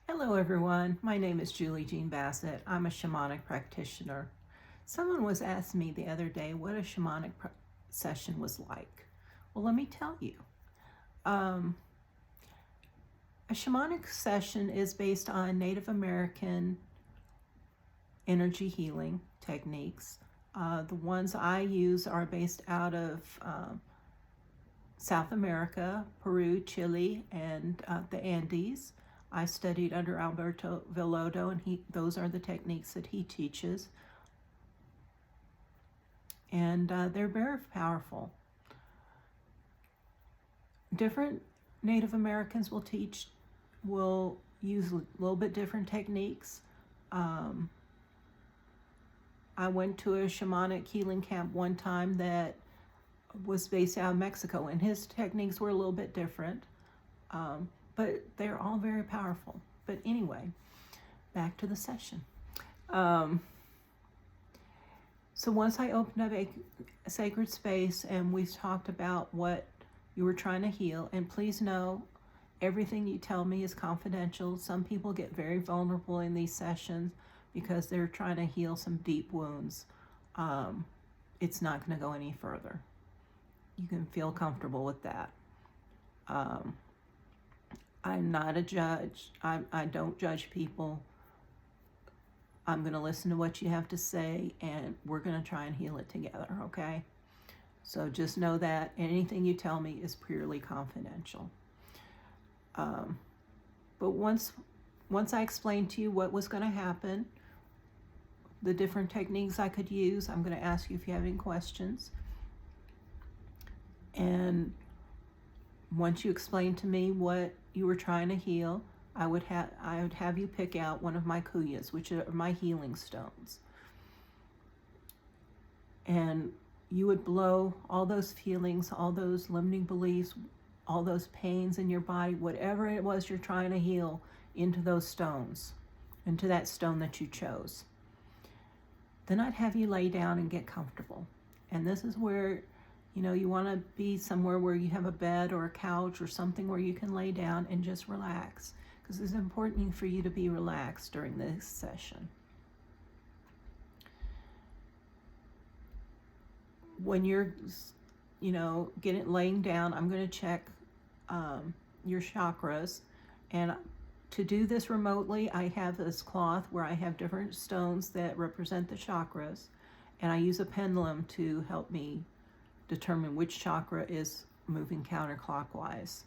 Hello everyone, my name is Julie Jean Bassett. I'm a shamanic practitioner. Someone was asking me the other day what a shamanic session was like. Well, let me tell you. A shamanic session is based on Native American energy healing techniques. The ones I use are based out of South America, Peru, Chile, and the Andes. I studied under Alberto Villoldo, and those are the techniques that he teaches. And they're very powerful. Different Native Americans will use a little bit different techniques. I went to a shamanic healing camp one time that was based out of Mexico, and his techniques were a little bit different. But they're all very powerful. But anyway, back to the session. So once I opened up a sacred space and we talked about what you were trying to heal, and please know, everything you tell me is confidential. Some people get very vulnerable in these sessions because they're trying to heal some deep wounds. It's not going to go any further. You can feel comfortable with that. I'm not a judge. I don't judge people. I'm going to listen to what you have to say, and we're going to try and heal it together, okay? So just know that anything you tell me is purely confidential. But once I explained to you what was going to happen, the different techniques I could use, I'm going to ask you if you have any questions. And once you explain to me what you were trying to heal, I would have you pick out one of my kuyas, which are my healing stones. And you would blow all those feelings, all those limiting beliefs, all those pains in your body, whatever it was you're trying to heal, into those stones, into that stone that you chose. Then I'd have you lay down and get comfortable. And this is where you want to be somewhere where you have a bed or a couch or something where you can lay down and just relax, because it's important for you to be relaxed during this session. When you're, laying down, I'm going to check your chakras. And to do this remotely, I have this cloth where I have different stones that represent the chakras. And I use a pendulum to help me determine which chakra is moving counterclockwise.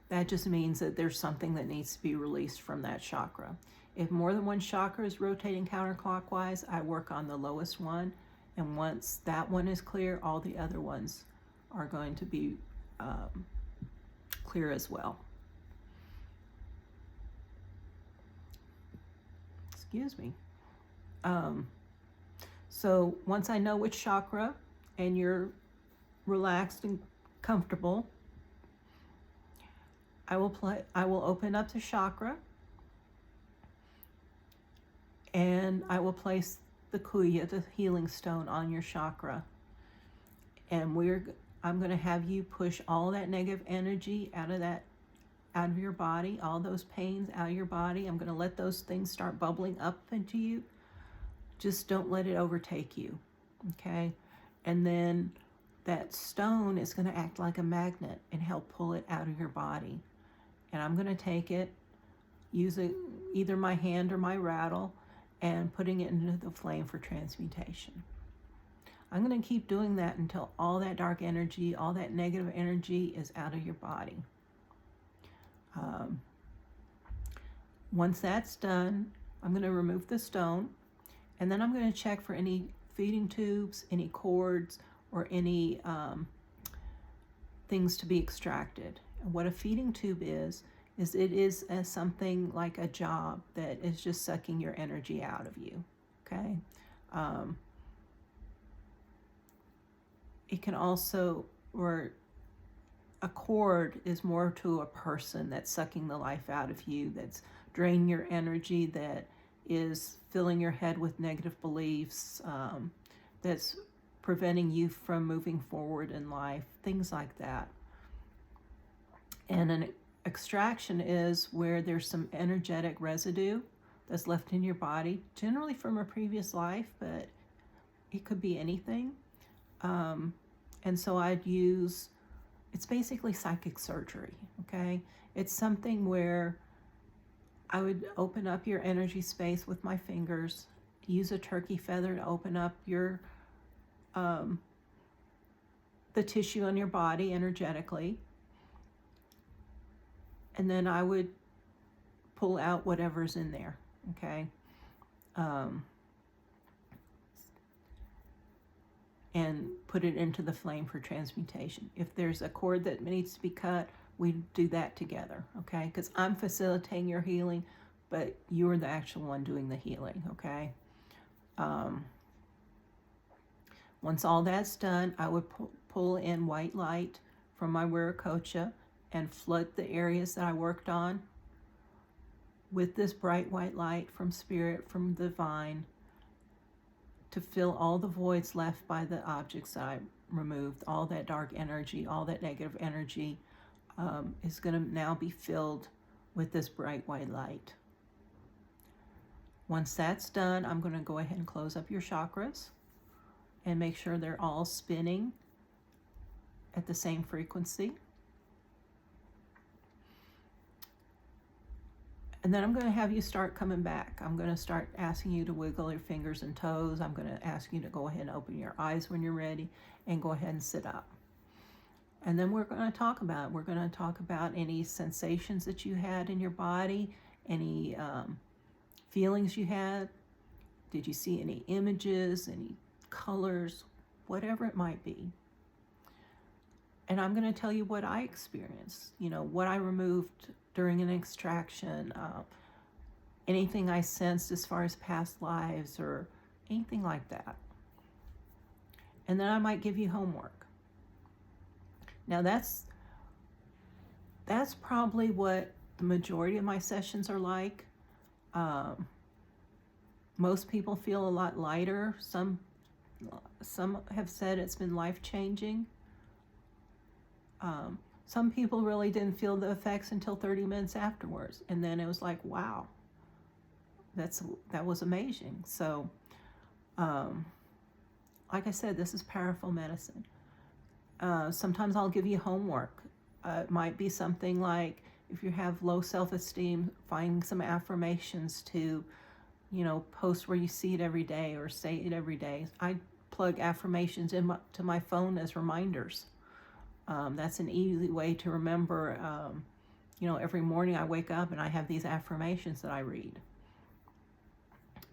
That just means that there's something that needs to be released from that chakra. If more than one chakra is rotating counterclockwise, I work on the lowest one, and once that one is clear, all the other ones are going to be clear as well. Excuse me. So once I know which chakra and you're relaxed and comfortable, I will open up the chakra, and I will place the kuya, the healing stone, on your chakra. And I'm going to have you push all that negative energy out of your body, all those pains out of your body. I'm going to let those things start bubbling up into you. Just don't let it overtake you, okay? And then that stone is going to act like a magnet and help pull it out of your body. And I'm going to take it, using either my hand or my rattle, and putting it into the flame for transmutation. I'm going to keep doing that until all that dark energy, all that negative energy is out of your body. Once that's done, I'm going to remove the stone, and then I'm going to check for any feeding tubes, any cords, or any things to be extracted. And what a feeding tube is it is something like a job that is just sucking your energy out of you, okay? It can also, or a cord is more to a person that's sucking the life out of you, that's draining your energy, that is filling your head with negative beliefs, that's preventing you from moving forward in life, things like that. And extraction is where there's some energetic residue that's left in your body, generally from a previous life, but it could be anything. And so I'd use, it's basically psychic surgery, okay? It's something where I would open up your energy space with my fingers, use a turkey feather to open up your, the tissue on your body energetically. And then I would pull out whatever's in there, okay? And put it into the flame for transmutation. If there's a cord that needs to be cut, we do that together, okay? Because I'm facilitating your healing, but you're the actual one doing the healing, okay? Once all that's done, I would pull in white light from my Wiracocha and flood the areas that I worked on with this bright white light from Spirit, from the Divine, to fill all the voids left by the objects that I removed. All that dark energy, all that negative energy is going to now be filled with this bright white light. Once that's done, I'm going to go ahead and close up your chakras and make sure they're all spinning at the same frequency. And then I'm going to have you start coming back. I'm going to start asking you to wiggle your fingers and toes. I'm going to ask you to go ahead and open your eyes when you're ready and go ahead and sit up. And then we're going to talk about it. We're going to talk about any sensations that you had in your body, any feelings you had. Did you see any images, any colors, whatever it might be. And I'm going to tell you what I experienced, what I removed during an extraction, anything I sensed as far as past lives or anything like that. And then I might give you homework. Now that's probably what the majority of my sessions are like. Most people feel a lot lighter. Some have said it's been life-changing. Some people really didn't feel the effects until 30 minutes afterwards. And then it was like, wow, that was amazing. So, like I said, this is powerful medicine. Sometimes I'll give you homework. It might be something like, if you have low self-esteem, find some affirmations to, post where you see it every day or say it every day. I plug affirmations to my phone as reminders. That's an easy way to remember. Every morning I wake up and I have these affirmations that I read.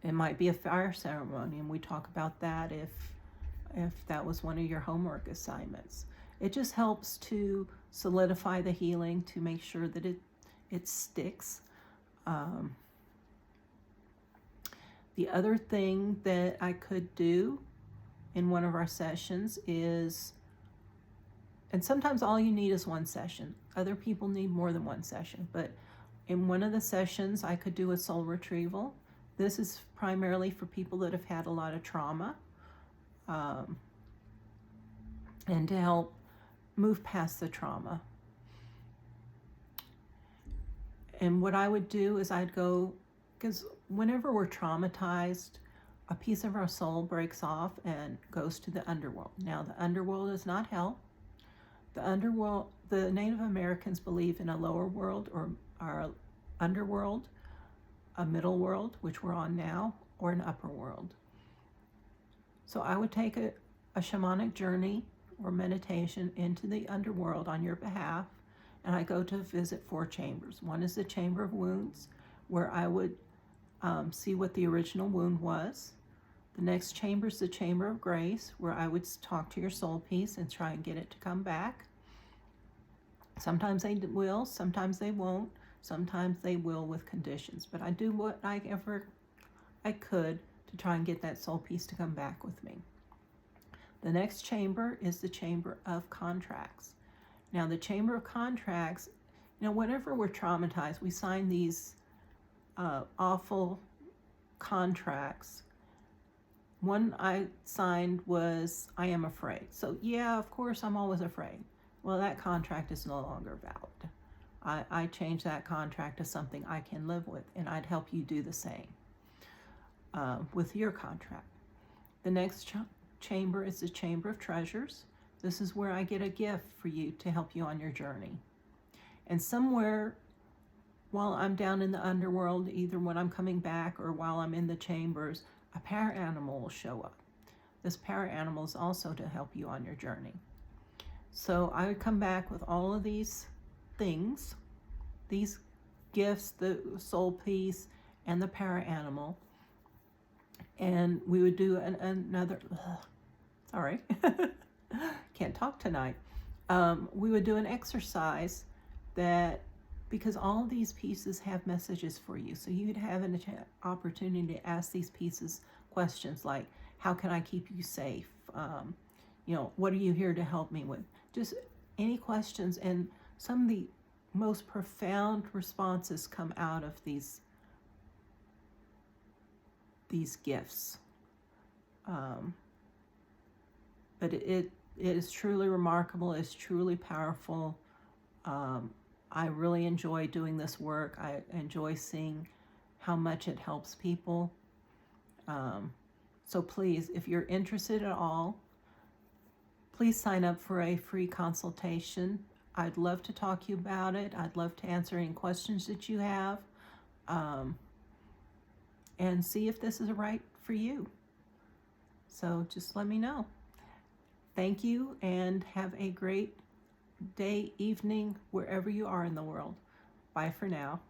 It might be a fire ceremony, and we talk about that if that was one of your homework assignments. It just helps to solidify the healing, to make sure that it sticks. The other thing that I could do in one of our sessions is, and sometimes all you need is one session. Other people need more than one session. But in one of the sessions, I could do a soul retrieval. This is primarily for people that have had a lot of trauma, and to help move past the trauma. And what I would do is I'd go, because whenever we're traumatized, a piece of our soul breaks off and goes to the underworld. Now, the underworld is not hell. The underworld, the Native Americans believe in a lower world or our underworld, a middle world, which we're on now, or an upper world. So I would take a shamanic journey or meditation into the underworld on your behalf, and I go to visit 4 chambers. One is the Chamber of Wounds, where I would see what the original wound was. The next chamber is the Chamber of Grace, where I would talk to your soul piece and try and get it to come back. Sometimes they will, sometimes they won't, sometimes they will with conditions. But I do what I could to try and get that soul piece to come back with me. The next chamber is the Chamber of Contracts. Now, the Chamber of Contracts, whenever we're traumatized, we sign these awful contracts. One I signed was, I am afraid. So yeah, of course, I'm always afraid. Well, that contract is no longer valid. I change that contract to something I can live with, and I'd help you do the same with your contract. The next chamber is the Chamber of Treasures. This is where I get a gift for you to help you on your journey. And somewhere while I'm down in the underworld, either when I'm coming back or while I'm in the chambers, a para-animal will show up. This para-animal is also to help you on your journey. So I would come back with all of these things, these gifts, the soul piece and the para-animal, and we would do another, sorry, can't talk tonight. We would do an exercise that, because all of these pieces have messages for you, so you'd have an opportunity to ask these pieces questions like, how can I keep you safe? What are you here to help me with? Just any questions, and some of the most profound responses come out of these gifts. But it is truly remarkable. It's truly powerful. I really enjoy doing this work. I enjoy seeing how much it helps people. So please, if you're interested at all, please sign up for a free consultation. I'd love to talk to you about it. I'd love to answer any questions that you have, and see if this is right for you. So just let me know. Thank you, and have a great day, evening, wherever you are in the world. Bye for now.